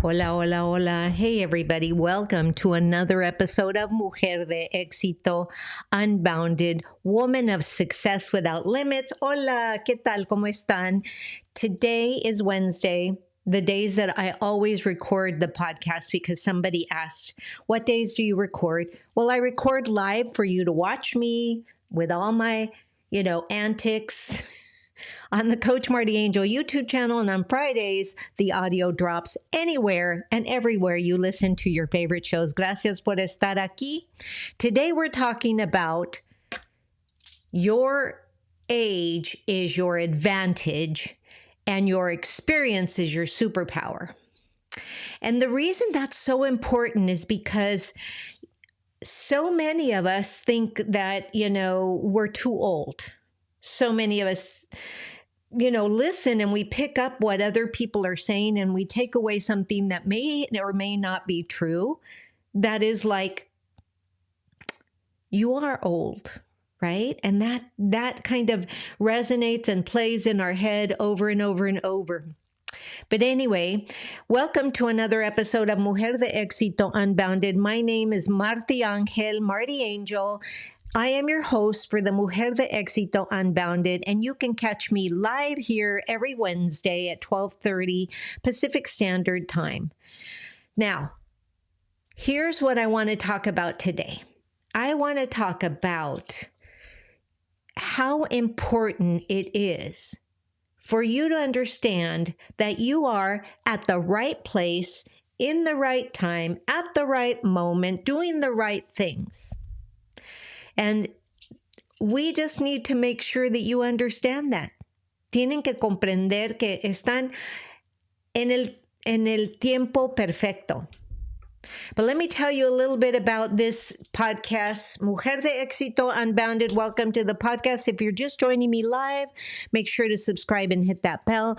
Hola, hola, hola. Hey, everybody. Welcome to another episode of Mujer de EXITO, Unbounded, Woman of Success Without Limits. Hola, ¿qué tal? ¿Cómo están? Today is Wednesday, the days that I always record the podcast because somebody asked, what days do you record? Well, I record live for you to watch me with all my, antics on the Coach Marti Angel YouTube channel, and on Fridays, the audio drops anywhere and everywhere you listen to your favorite shows. Gracias por estar aquí. Today, we're talking about your age is your advantage and your experience is your superpower. And the reason that's so important is because so many of us think that, we're too old. So many of us listen and we pick up what other people are saying and we take away something that may or may not be true. That is like, you are old, right? And that kind of resonates and plays in our head over and over and over. But anyway, welcome to another episode of Mujer de Éxito Unbounded. My name is Marti Marti Angel. I am your host for the Mujer de Éxito Unbounded, and you can catch me live here every Wednesday at 12:30 Pacific Standard Time. Now, here's what I want to talk about today. I want to talk about how important it is for you to understand that you are at the right place, in the right time, at the right moment, doing the right things. And we just need to make sure that you understand that. Tienen que comprender que están en el tiempo perfecto. But let me tell you a little bit about this podcast, Mujer de Éxito Unbounded. Welcome to the podcast. If you're just joining me live, make sure to subscribe and hit that bell.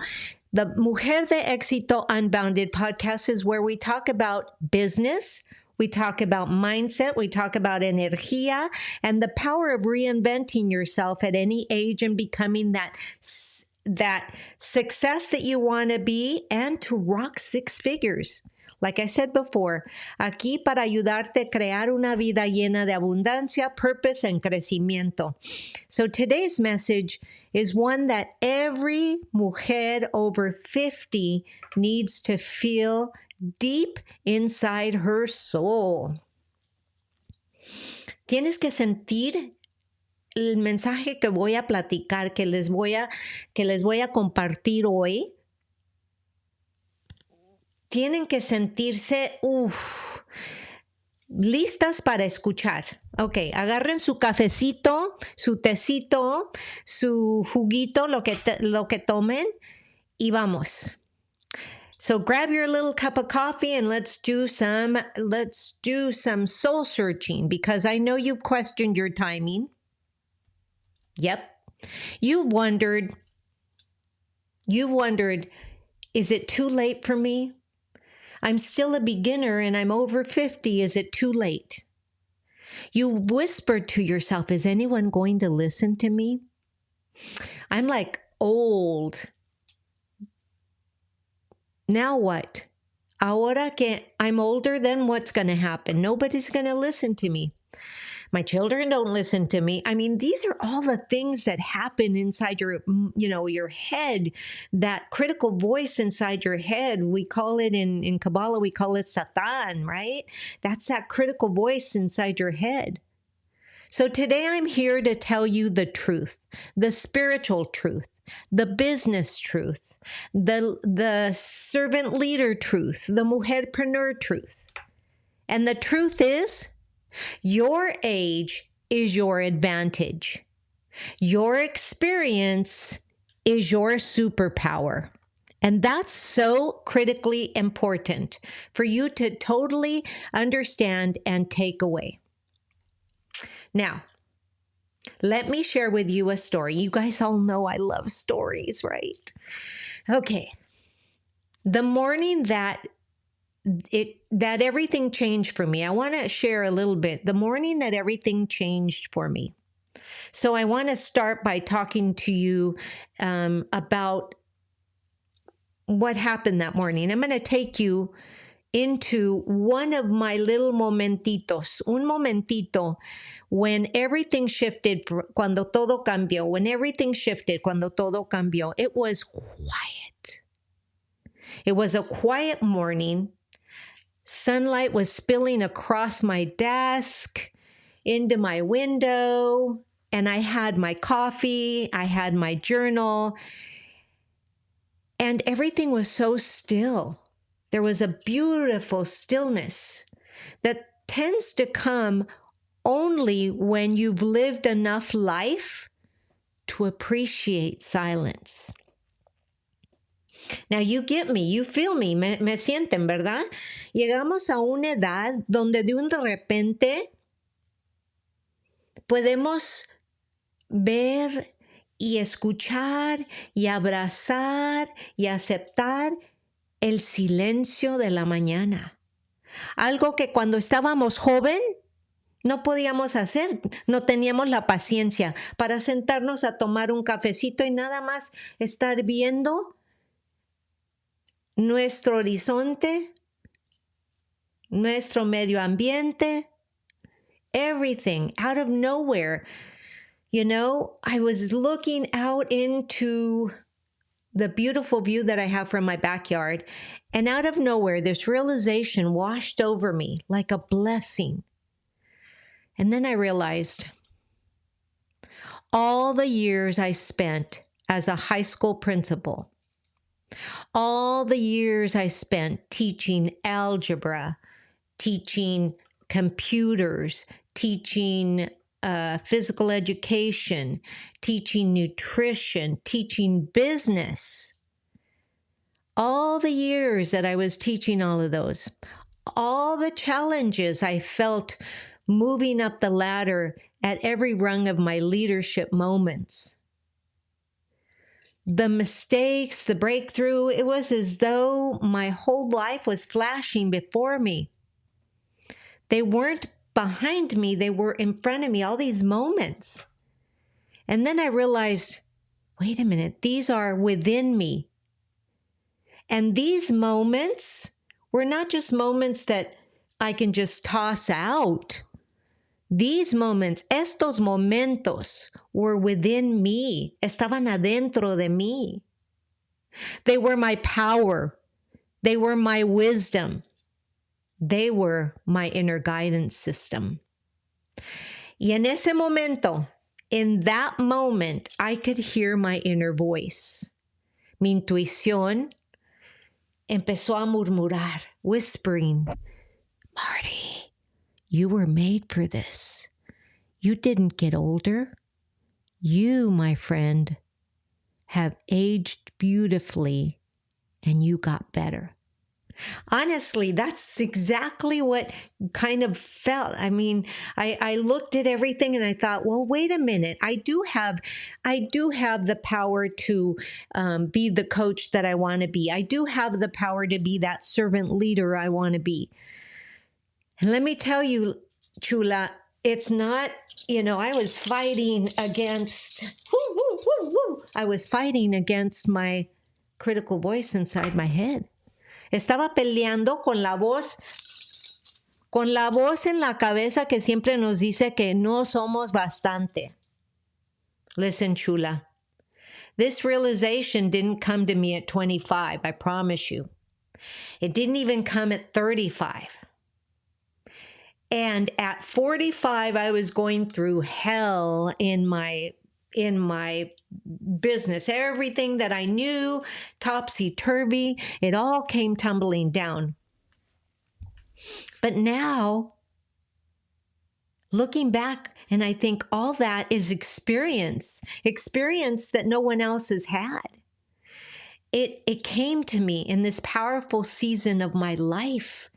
The Mujer de Éxito Unbounded podcast is where we talk about business, we talk about mindset, we talk about energía, and the power of reinventing yourself at any age and becoming that success that you want to be and to rock six figures. Like I said before, aquí para ayudarte a crear una vida llena de abundancia, purpose, and crecimiento. So today's message is one that every mujer over 50 needs to feel deep inside her soul. Tienes que sentir el mensaje que voy a platicar, que les voy a compartir hoy. Tienen que sentirse listas para escuchar. Ok, agarren su cafecito, su tecito, su juguito, lo que tomen, y vamos. So grab your little cup of coffee and let's do some soul searching, because I know you've questioned your timing. Yep. You've wondered, is it too late for me? I'm still a beginner and I'm over 50. Is it too late? You whispered to yourself, is anyone going to listen to me? I'm like old. Now what? Ahora que I'm older, then what's going to happen? Nobody's going to listen to me. My children don't listen to me. I mean, these are all the things that happen inside your head, that critical voice inside your head. We call it in Kabbalah, we call it Satan, right? That's that critical voice inside your head. So today I'm here to tell you the truth, the spiritual truth, the business truth, the servant leader truth, the mujerpreneur truth. And the truth is, your age is your advantage. Your experience is your superpower. And that's so critically important for you to totally understand and take away. Now, let me share with you a story. You guys all know I love stories, right? Okay. The morning that everything changed for me, I want to share a little bit. The morning that everything changed for me. So I want to start by talking to you about what happened that morning. I'm going to take you into one of my little momentitos, un momentito, when everything shifted, cuando todo cambió, when everything shifted, cuando todo cambió. It was quiet. It was a quiet morning. Sunlight was spilling across my desk, into my window, and I had my coffee, I had my journal, and everything was so still. There was a beautiful stillness that tends to come only when you've lived enough life to appreciate silence. Now you get me, you feel me, me sienten, ¿verdad? Llegamos a una edad donde de un de repente podemos ver y escuchar y abrazar y aceptar el silencio de la mañana. Algo que cuando estábamos joven no podíamos hacer, no teníamos la paciencia para sentarnos a tomar un cafecito y nada más estar viendo nuestro horizonte, nuestro medio ambiente, everything out of nowhere. You know, I was looking out into the beautiful view that I have from my backyard, and out of nowhere, this realization washed over me like a blessing. And then I realized all the years I spent as a high school principal, all the years I spent teaching algebra, teaching computers, teaching physical education, teaching nutrition, teaching business. All the years that I was teaching all of those, all the challenges I felt moving up the ladder at every rung of my leadership moments. The mistakes, the breakthrough, it was as though my whole life was flashing before me. They weren't behind me, they were in front of me, all these moments. And then I realized, wait a minute, these are within me. And these moments were not just moments that I can just toss out. These moments, estos momentos, were within me, estaban adentro de mí. They were my power. They were my wisdom. They were my inner guidance system. Y en ese momento, in that moment, I could hear my inner voice. Mi intuición empezó a murmurar, whispering, Marti, you were made for this. You didn't get older. You, my friend, have aged beautifully, and you got better. Honestly, that's exactly what kind of felt. I mean, I looked at everything and I thought, well, wait a minute. I do have the power to be the coach that I want to be. I do have the power to be that servant leader I want to be. And let me tell you, Chula, it's not, I was fighting against, I was fighting against my critical voice inside my head. Estaba peleando con la voz en la cabeza que siempre nos dice que no somos bastante. Listen, Chula, this realization didn't come to me at 25, I promise you. It didn't even come at 35. And at 45, I was going through hell in my business. Everything that I knew, topsy-turvy, it all came tumbling down. But now, looking back, and I think all that is experience that no one else has had. It came to me in this powerful season of my life.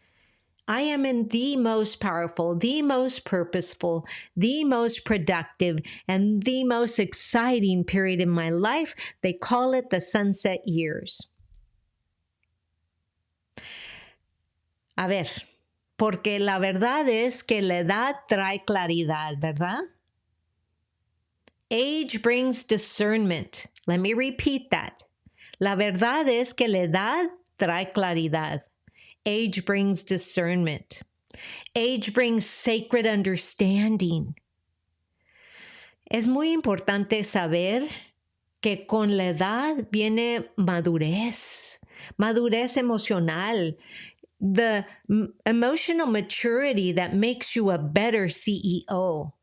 I am in the most powerful, the most purposeful, the most productive, and the most exciting period in my life. They call it the sunset years. A ver, porque la verdad es que la edad trae claridad, ¿verdad? Age brings discernment. Let me repeat that. La verdad es que la edad trae claridad. Age brings discernment. Age brings sacred understanding. Es muy importante saber que con la edad viene madurez, madurez emocional, the emotional maturity that makes you a better CEO.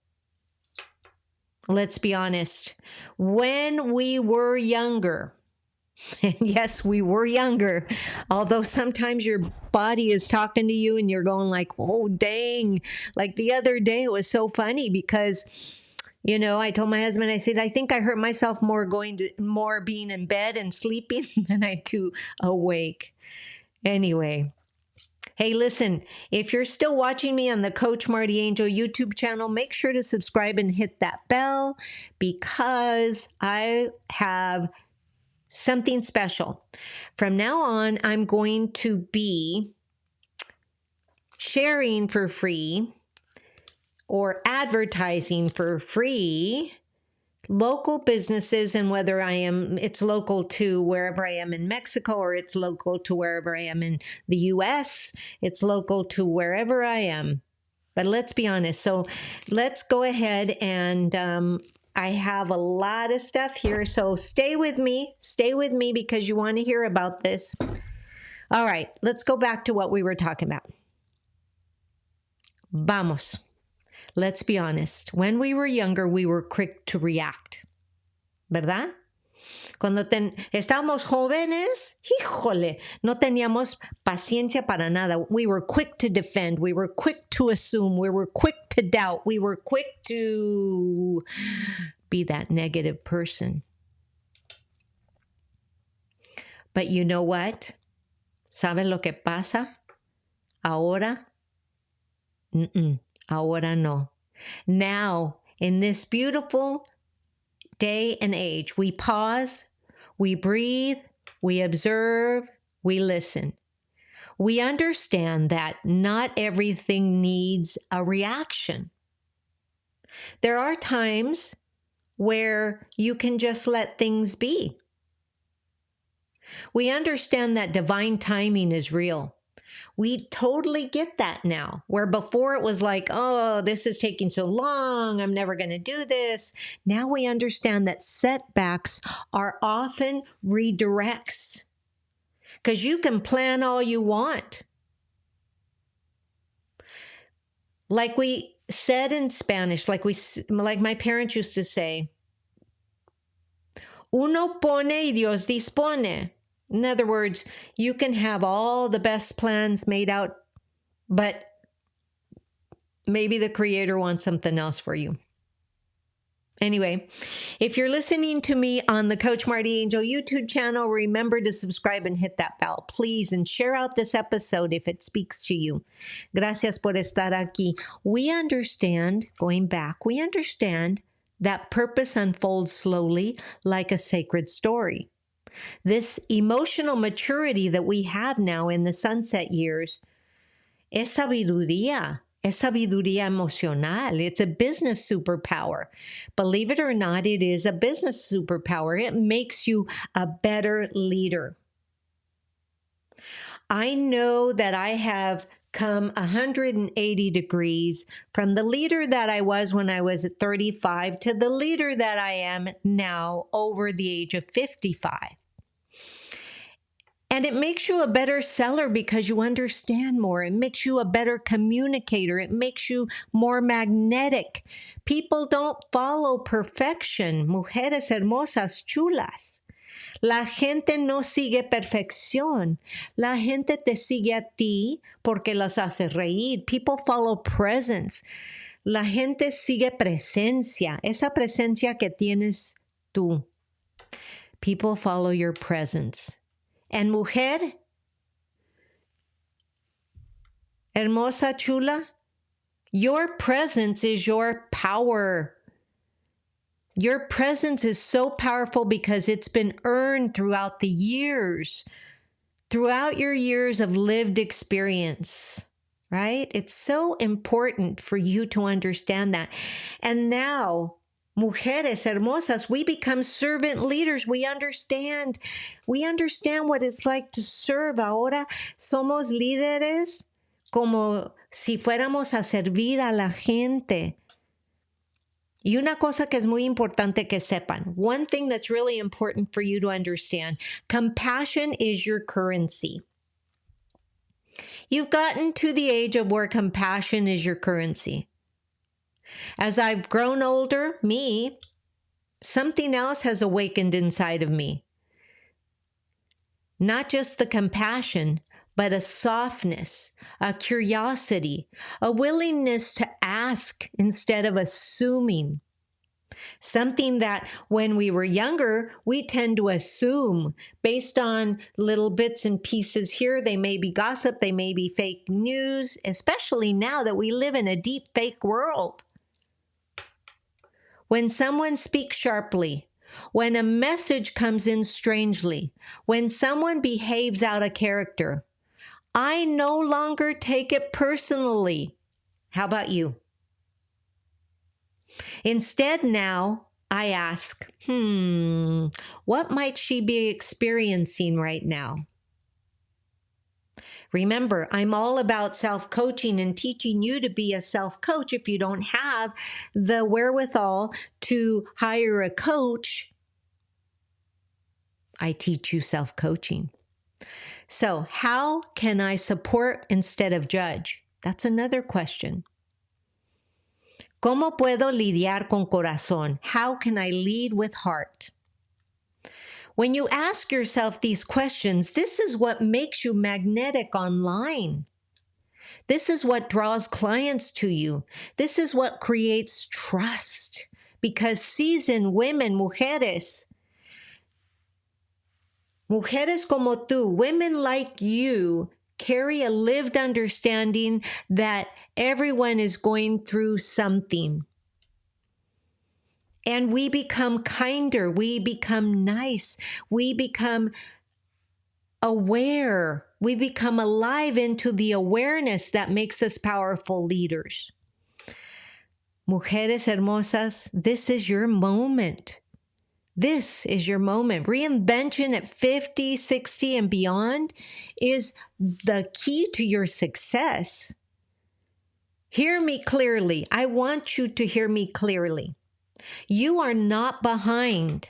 Let's be honest. When we were younger, and yes, we were younger, although sometimes your body is talking to you and you're going like, oh, dang. Like the other day, it was so funny because, you know, I told my husband, I said, I think I hurt myself more being in bed and sleeping than I do awake. Anyway. Hey, listen, if you're still watching me on the Coach Marti Angel YouTube channel, make sure to subscribe and hit that bell because I have something special. From now on, I'm going to be sharing for free or advertising for free local businesses, and whether it's local to wherever I am in Mexico, or it's local to wherever I am in the US, it's local to wherever I am. But let's be honest. So let's go ahead and I have a lot of stuff here. So stay with me because you want to hear about this. All right, let's go back to what we were talking about. Vamos. Let's be honest. When we were younger, we were quick to react. ¿Verdad? Cuando estábamos jóvenes, híjole, no teníamos paciencia para nada. We were quick to defend. We were quick to assume. We were quick to doubt. We were quick to be that negative person. But you know what? ¿Sabes lo que pasa? Ahora, ahora no. Now, in this beautiful day and age, we pause, we breathe, we observe, we listen. We understand that not everything needs a reaction. There are times where you can just let things be. We understand that divine timing is real. We totally get that now, where before it was like, oh, this is taking so long, I'm never going to do this. Now we understand that setbacks are often redirects, because you can plan all you want. Like we said in Spanish, like my parents used to say, uno pone y Dios dispone. In other words, you can have all the best plans made out, but maybe the Creator wants something else for you. Anyway, if you're listening to me on the Coach Marti Angel YouTube channel, remember to subscribe and hit that bell, please, and share out this episode if it speaks to you. Gracias por estar aquí. We understand, going back, we understand that purpose unfolds slowly like a sacred story. This emotional maturity that we have now in the sunset years es sabiduría emocional. It's a business superpower. Believe it or not, it is a business superpower. It makes you a better leader. I know that I have come 180 degrees from the leader that I was when I was at 35 to the leader that I am now over the age of 55. And it makes you a better seller because you understand more. It makes you a better communicator. It makes you more magnetic. People don't follow perfection. Mujeres hermosas, chulas. La gente no sigue perfección. La gente te sigue a ti porque las hace reír. People follow presence. La gente sigue presencia. Esa presencia que tienes tú. People follow your presence. And mujer, hermosa, chula, your presence is your power. Your presence is so powerful because it's been earned throughout the years, throughout your years of lived experience, right? It's so important for you to understand that. And now, Mujeres hermosas, we become servant leaders. We understand what it's like to serve. Ahora somos líderes como si fuéramos a servir a la gente. Y una cosa que es muy importante que sepan, one thing that's really important for you to understand, compassion is your currency. You've gotten to the age of where compassion is your currency. As I've grown older, something else has awakened inside of me. Not just the compassion, but a softness, a curiosity, a willingness to ask instead of assuming. Something that when we were younger, we tend to assume based on little bits and pieces here. They may be gossip, they may be fake news, especially now that we live in a deep fake world. When someone speaks sharply, when a message comes in strangely, when someone behaves out of character, I no longer take it personally. How about you? Instead, now I ask, what might she be experiencing right now? Remember, I'm all about self-coaching and teaching you to be a self-coach. If you don't have the wherewithal to hire a coach, I teach you self-coaching. So how can I support instead of judge? That's another question. ¿Cómo puedo lidiar con corazón? How can I lead with heart? When you ask yourself these questions, this is what makes you magnetic online. This is what draws clients to you. This is what creates trust. Because seasoned women, mujeres como tú, women like you, carry a lived understanding that everyone is going through something. And we become kinder, we become nice, we become aware, we become alive into the awareness that makes us powerful leaders. Mujeres hermosas, this is your moment. This is your moment. Reinvention at 50, 60, and beyond is the key to your success. Hear me clearly. I want you to hear me clearly. You are not behind.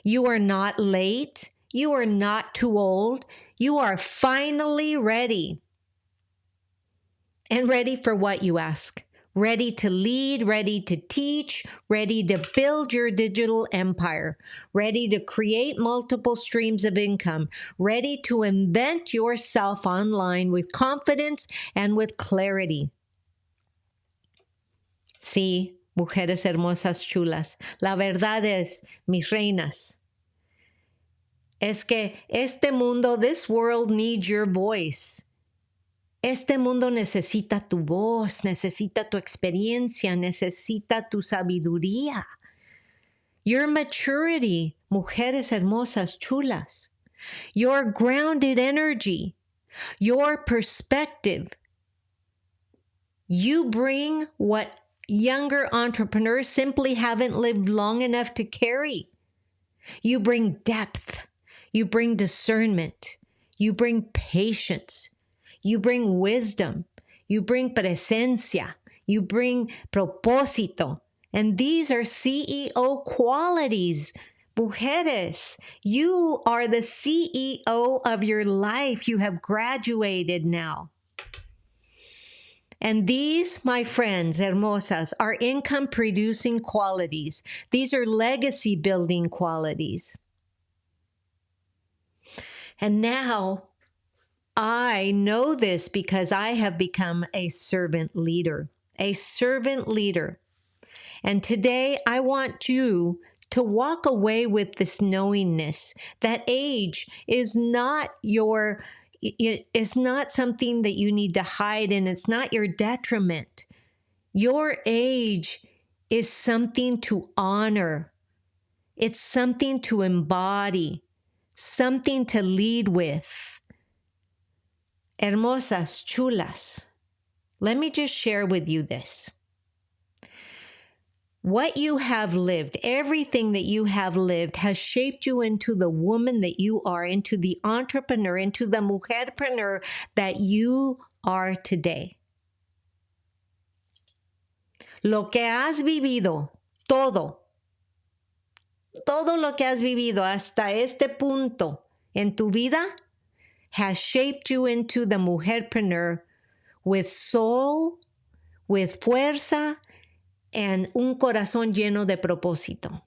You are not late. You are not too old. You are finally ready. And ready for what, you ask? Ready to lead, ready to teach, ready to build your digital empire, ready to create multiple streams of income, ready to invent yourself online with confidence and with clarity. Sí, mujeres hermosas chulas, la verdad es, mis reinas, es que este mundo, this world needs your voice. Este mundo necesita tu voz, necesita tu experiencia, necesita tu sabiduría. Your maturity, mujeres hermosas, chulas. Your grounded energy, your perspective. You bring what younger entrepreneurs simply haven't lived long enough to carry. You bring depth. You bring discernment. You bring patience. You bring wisdom, you bring presencia, you bring propósito. And these are CEO qualities. Mujeres, you are the CEO of your life. You have graduated now. And these, my friends, hermosas, are income-producing qualities. These are legacy-building qualities. And now, I know this because I have become a servant leader, a servant leader. And today I want you to walk away with this knowingness that age is not it's not something that you need to hide, and it's not your detriment. Your age is something to honor. It's something to embody, something to lead with. Hermosas, chulas, let me just share with you this. What you have lived, everything that you have lived has shaped you into the woman that you are, into the entrepreneur, into the mujerpreneur that you are today. Lo que has vivido, todo lo que has vivido hasta este punto en tu vida has shaped you into the mujerpreneur with soul, with fuerza, and un corazón lleno de propósito.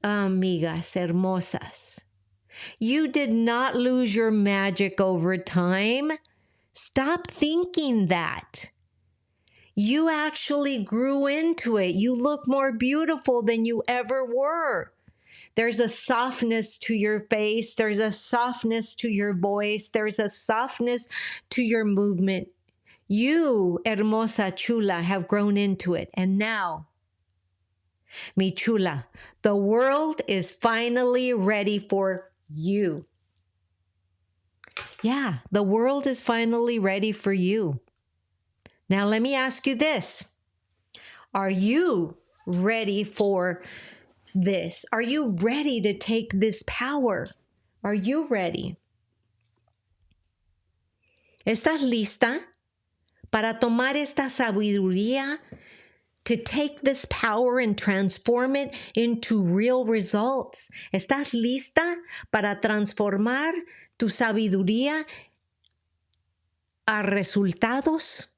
Amigas hermosas, you did not lose your magic over time. Stop thinking that. You actually grew into it. You look more beautiful than you ever were. There's a softness to your face. There's a softness to your voice. There's a softness to your movement. You, hermosa chula, have grown into it. And now, mi chula, the world is finally ready for you. Yeah, the world is finally ready for you. Now, let me ask you this. Are you ready for this? Are you ready to take this power? Are you ready? ¿Estás lista para tomar esta sabiduría, to take this power and transform it into real results? ¿Estás lista para transformar tu sabiduría a resultados?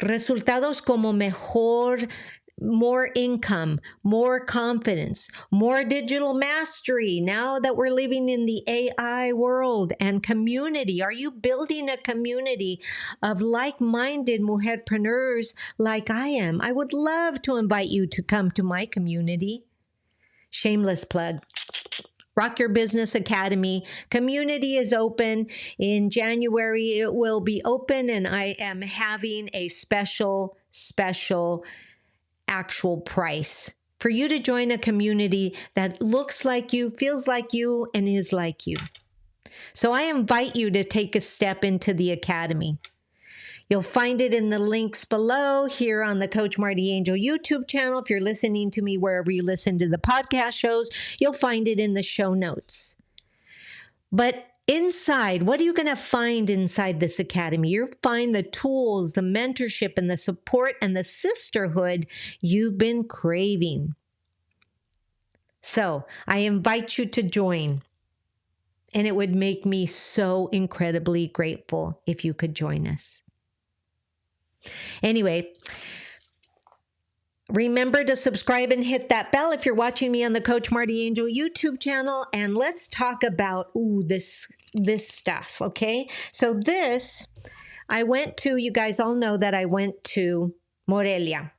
Resultados como more income, more confidence, more digital mastery. Now that we're living in the AI world, and community. Are you building a community of like-minded mujerpreneurs like I am? I would love to invite you to come to my community. Shameless plug. Rock Your Business Academy. Community is open. In January, it will be open, and I am having a special actual price for you to join a community that looks like you, feels like you, and is like you. So I invite you to take a step into the academy. You'll find it in the links below here on the Coach Marti Angel YouTube channel. If you're listening to me wherever you listen to the podcast shows, you'll find it in the show notes. But inside, what are you going to find inside this academy? You'll find the tools, the mentorship, and the support, and the sisterhood you've been craving. So I invite you to join. And it would make me so incredibly grateful if you could join us. Anyway, remember to subscribe and hit that bell if you're watching me on the Coach Marti Angel YouTube channel. And let's talk about this stuff, okay? So this, I went to, you guys all know that I went to Morelia.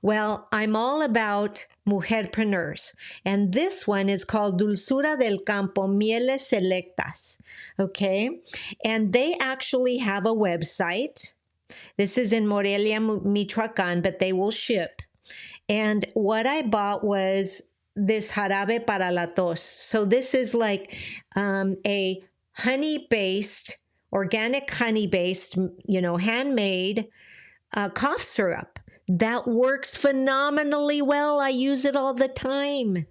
Well, I'm all about mujerpreneurs. And this one is called DULZURA del Campo, mieles selectas, okay? And they actually have a website. This is in Morelia, Michoacan, but they will ship. And what I bought was this jarabe para la tos. So this is like a honey-based, organic honey-based, handmade cough syrup that works phenomenally well. I use it all the time.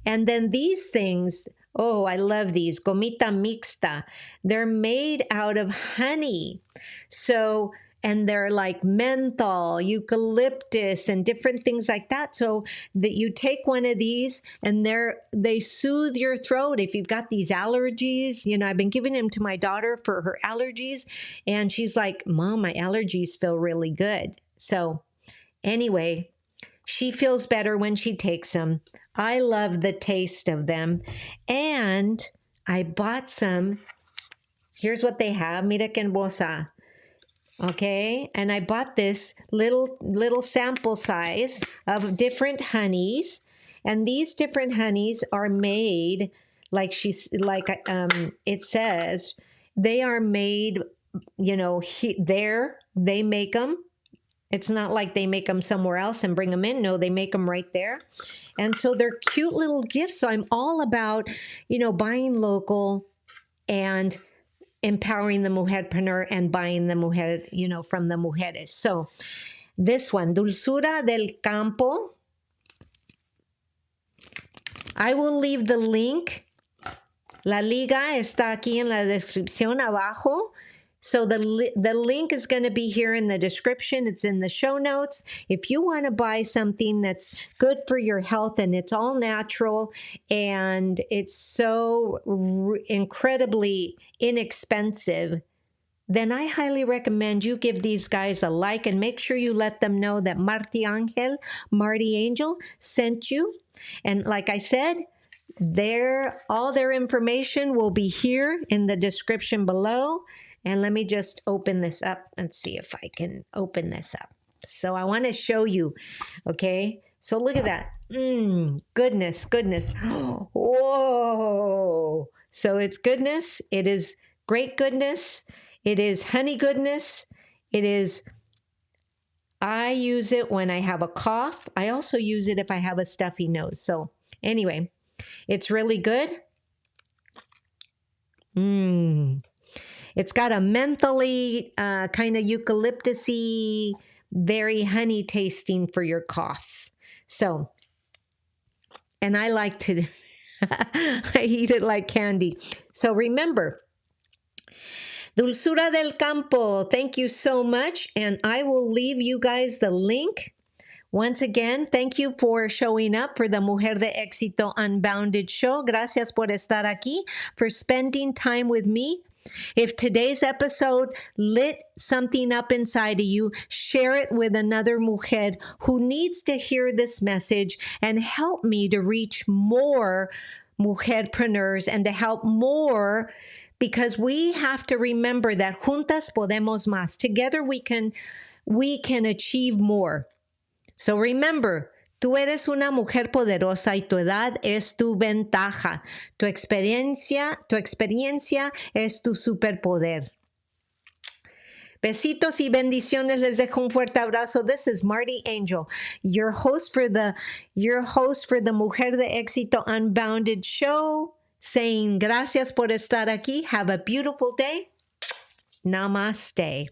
And then these things, oh, I love these, gomita mixta. They're made out of honey. So, and they're like menthol, eucalyptus, and different things like that. So that you take one of these and they soothe your throat. If you've got these allergies, I've been giving them to my daughter for her allergies. And she's like, Mom, my allergies feel really good. So anyway, she feels better when she takes them. I love the taste of them. And I bought some. Here's what they have. Mira que hermosa. Okay, and I bought this little sample size of different honeys, and these different honeys are made it says they are made, they make them. It's not like they make them somewhere else and bring them in. No, they make them right there. And so they're cute little gifts. So I'm all about, buying local and empowering the mujerpreneur and buying the mujer, from the mujeres. So This one, Dulzura del Campo. I will leave the link. La liga está aquí en la descripción abajo. So the link is going to be here in the description. It's in the show notes. If you want to buy something that's good for your health and it's all natural and it's so incredibly inexpensive, then I highly recommend you give these guys a like and make sure you let them know that Marti Angel sent you. And like I said, all their information will be here in the description below. And let me just open this up and see if I can open this up. So I want to show you, okay? So look at that. Goodness, goodness. Whoa. So it's goodness. It is great goodness. It is honey goodness. I use it when I have a cough. I also use it if I have a stuffy nose. So anyway, it's really good. It's got a mentholy, kind of eucalyptus-y, very honey tasting for your cough. So, and I like to, I eat it like candy. So remember, Dulzura del Campo, thank you so much. And I will leave you guys the link. Once again, thank you for showing up for the Mujer de Éxito Unbounded show. Gracias por estar aquí, for spending time with me. If today's episode lit something up inside of you, share it with another mujer who needs to hear this message and help me to reach more mujerpreneurs and to help more, because we have to remember that juntas podemos más. Together we can achieve more. So remember, tú eres una mujer poderosa y tu edad es tu ventaja. Tu experiencia es tu superpoder. Besitos y bendiciones. Les dejo un fuerte abrazo. This is Marti Angel, your host for the Mujer de Éxito Unbounded show, saying gracias por estar aquí. Have a beautiful day. Namaste.